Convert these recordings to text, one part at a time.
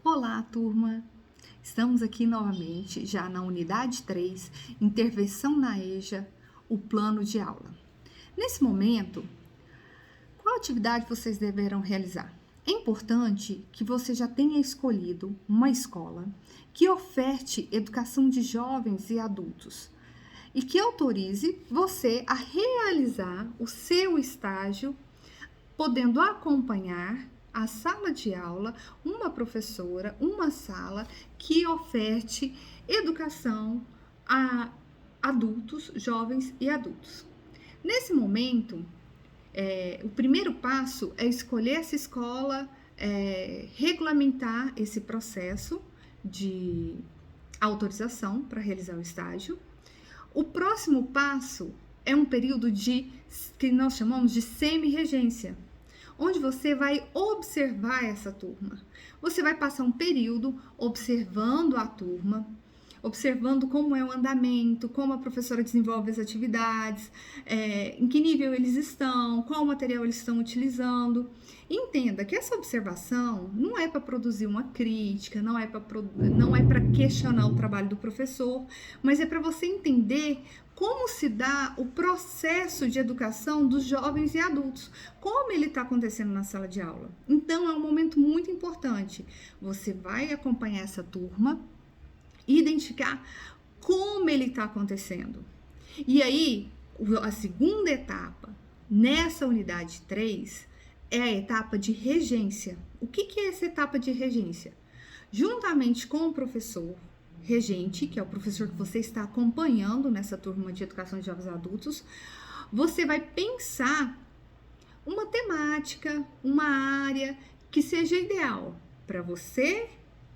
Olá, turma! Estamos aqui novamente, já na unidade 3, intervenção na EJA, o plano de aula. Nesse momento, qual atividade vocês deverão realizar? É importante que você já tenha escolhido uma escola que oferte educação de jovens e adultos e que autorize você a realizar o seu estágio, podendo acompanhar a sala de aula, uma professora, uma sala que oferte educação a adultos, jovens e adultos. Nesse momento, o primeiro passo é escolher essa escola, regulamentar esse processo de autorização para realizar o estágio. O próximo passo é um período que nós chamamos de semi-regência, onde você vai observar essa turma. Você vai passar um período observando a turma, observando como é o andamento, como a professora desenvolve as atividades, em que nível eles estão, qual material eles estão utilizando. Entenda que essa observação não é para produzir uma crítica, não é para questionar o trabalho do professor, mas é para você entender como se dá o processo de educação dos jovens e adultos, como ele está acontecendo na sala de aula. Então, é um momento muito importante. Você vai acompanhar essa turma e identificar como ele está acontecendo. E aí, a segunda etapa, nessa unidade 3, é a etapa de regência. O que é essa etapa de regência? Juntamente com o professor regente, que é o professor que você está acompanhando nessa turma de educação de jovens adultos, você vai pensar uma temática, uma área que seja ideal para você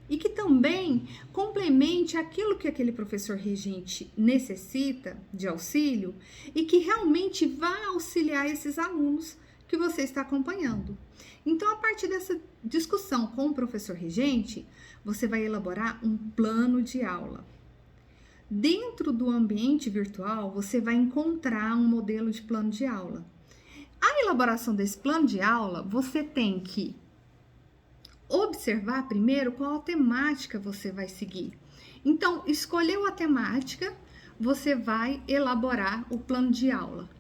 e que também complemente aquilo que aquele professor regente necessita de auxílio e que realmente vá auxiliar esses alunos que você está acompanhando. Então, a partir dessa discussão com o professor regente, você vai elaborar um plano de aula. Dentro do ambiente virtual, você vai encontrar um modelo de plano de aula. A elaboração desse plano de aula, você tem que observar primeiro qual a temática você vai seguir. Então, escolheu a temática, você vai elaborar o plano de aula.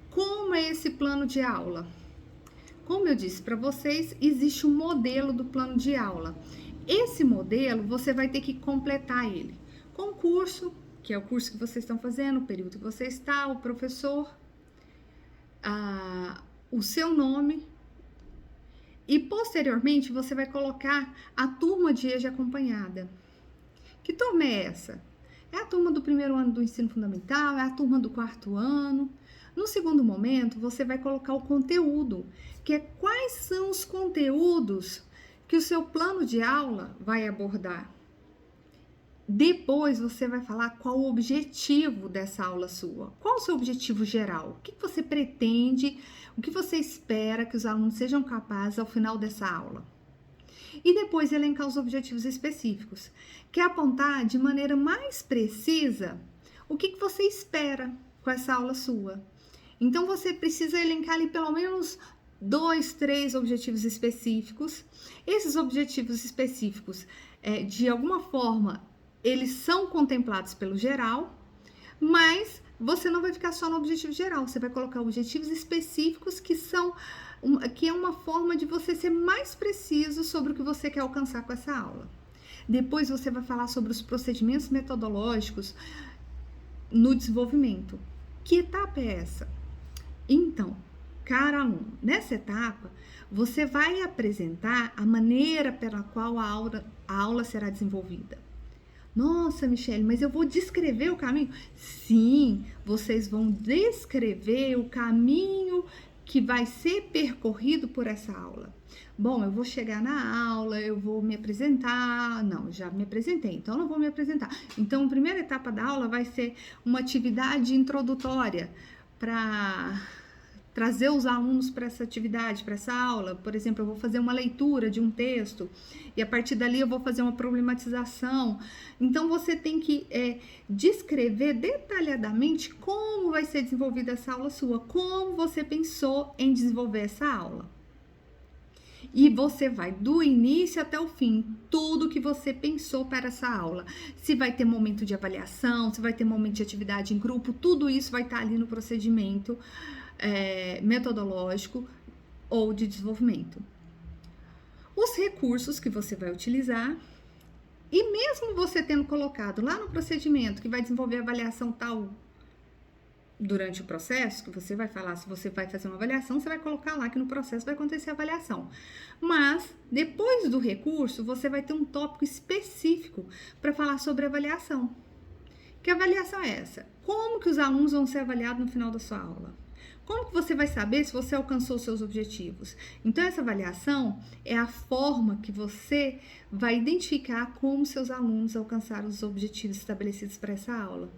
Como é esse plano de aula? Como eu disse para vocês, existe um modelo do plano de aula. Esse modelo, você vai ter que completar ele com o curso, que é o curso que vocês estão fazendo, o período que você está, o professor, o seu nome, e posteriormente você vai colocar a turma de EJA acompanhada. Que turma é essa? É a turma do primeiro ano do ensino fundamental, é a turma do quarto ano. No segundo momento, você vai colocar o conteúdo, que é quais são os conteúdos que o seu plano de aula vai abordar. Depois você vai falar qual o objetivo dessa aula sua. Qual o seu objetivo geral? O que você pretende, o que você espera que os alunos sejam capazes ao final dessa aula? E depois elencar os objetivos específicos, que é apontar de maneira mais precisa o que você espera com essa aula sua. Então, você precisa elencar ali pelo menos 2, 3 objetivos específicos. Esses objetivos específicos, de alguma forma, eles são contemplados pelo geral, mas você não vai ficar só no objetivo geral, você vai colocar objetivos específicos que é uma forma de você ser mais preciso sobre o que você quer alcançar com essa aula. Depois você vai falar sobre os procedimentos metodológicos no desenvolvimento. Que etapa é essa? Então, cara aluno, nessa etapa, você vai apresentar a maneira pela qual a aula será desenvolvida. Nossa, Michele, mas eu vou descrever o caminho? Sim, vocês vão descrever o caminho que vai ser percorrido por essa aula. Bom, eu vou chegar na aula, eu vou me apresentar. Não, já me apresentei, então não vou me apresentar. Então, a primeira etapa da aula vai ser uma atividade introdutória para trazer os alunos para essa atividade, para essa aula. Por exemplo, eu vou fazer uma leitura de um texto e a partir dali eu vou fazer uma problematização. Então, você tem que descrever detalhadamente como vai ser desenvolvida essa aula sua, como você pensou em desenvolver essa aula. E você vai do início até o fim, tudo que você pensou para essa aula. Se vai ter momento de avaliação, se vai ter momento de atividade em grupo, tudo isso vai estar ali no procedimento metodológico ou de desenvolvimento. Os recursos que você vai utilizar, e mesmo você tendo colocado lá no procedimento que vai desenvolver avaliação tal durante o processo, que você vai falar, se você vai fazer uma avaliação, você vai colocar lá que no processo vai acontecer a avaliação. Mas, depois do recurso, você vai ter um tópico específico para falar sobre avaliação. Que avaliação é essa? Como que os alunos vão ser avaliados no final da sua aula? Como que você vai saber se você alcançou seus objetivos? Então, essa avaliação é a forma que você vai identificar como seus alunos alcançaram os objetivos estabelecidos para essa aula.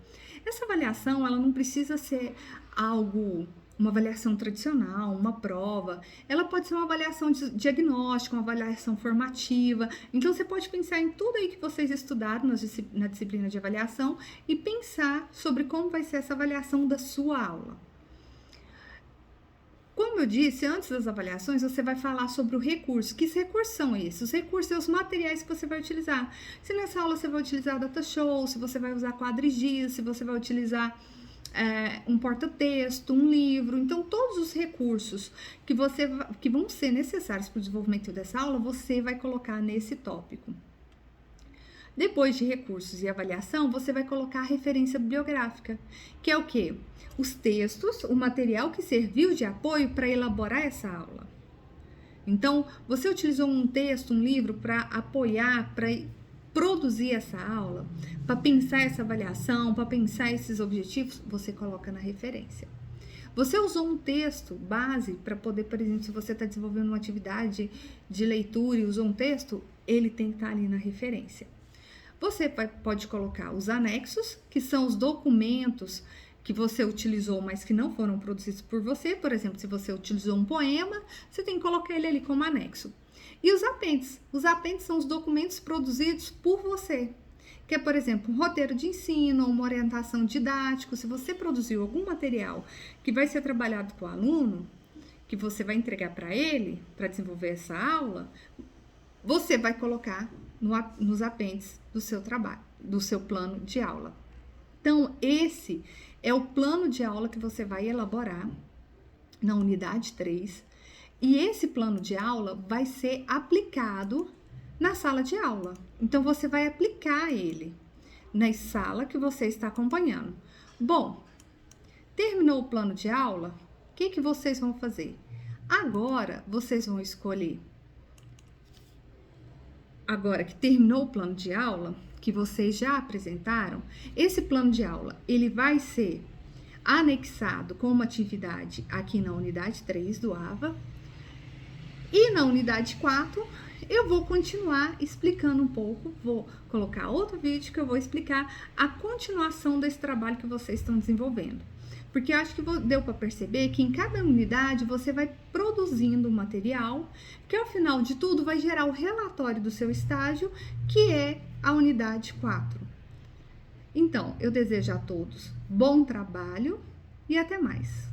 Essa avaliação, ela não precisa ser uma avaliação tradicional, uma prova. Ela pode ser uma avaliação diagnóstica, uma avaliação formativa. Então, você pode pensar em tudo aí que vocês estudaram na disciplina de avaliação e pensar sobre como vai ser essa avaliação da sua aula. Como eu disse, antes das avaliações, você vai falar sobre o recurso. Que recursos são esses? Os recursos são os materiais que você vai utilizar. Se nessa aula você vai utilizar data show, se você vai usar quadrigias, se você vai utilizar um porta-texto, um livro. Então, todos os recursos que vão ser necessários para o desenvolvimento dessa aula, você vai colocar nesse tópico. Depois de recursos e avaliação, você vai colocar a referência bibliográfica, que é o quê? Os textos, o material que serviu de apoio para elaborar essa aula. Então, você utilizou um texto, um livro para apoiar, para produzir essa aula, para pensar essa avaliação, para pensar esses objetivos, você coloca na referência. Você usou um texto base para poder, por exemplo, se você está desenvolvendo uma atividade de leitura e usou um texto, ele tem que estar ali na referência. Você pode colocar os anexos, que são os documentos que você utilizou, mas que não foram produzidos por você. Por exemplo, se você utilizou um poema, você tem que colocar ele ali como anexo. E os apêndices. Os apêndices são os documentos produzidos por você. Que é, por exemplo, um roteiro de ensino, uma orientação didática. Se você produziu algum material que vai ser trabalhado com o aluno, que você vai entregar para ele, para desenvolver essa aula, você vai colocar nos apêndices do seu trabalho, do seu plano de aula. Então, esse é o plano de aula que você vai elaborar na unidade 3, e esse plano de aula vai ser aplicado na sala de aula. Então, você vai aplicar ele na sala que você está acompanhando. Bom, terminou o plano de aula, o que vocês vão fazer? Agora, vocês vão escolher. Agora que terminou o plano de aula, que vocês já apresentaram, esse plano de aula, ele vai ser anexado com uma atividade aqui na unidade 3 do AVA. E na unidade 4, eu vou continuar explicando um pouco, vou colocar outro vídeo que eu vou explicar a continuação desse trabalho que vocês estão desenvolvendo. Porque eu acho que deu para perceber que em cada unidade você vai produzindo um material, que ao final de tudo vai gerar o relatório do seu estágio, que é a unidade 4. Então, eu desejo a todos bom trabalho e até mais.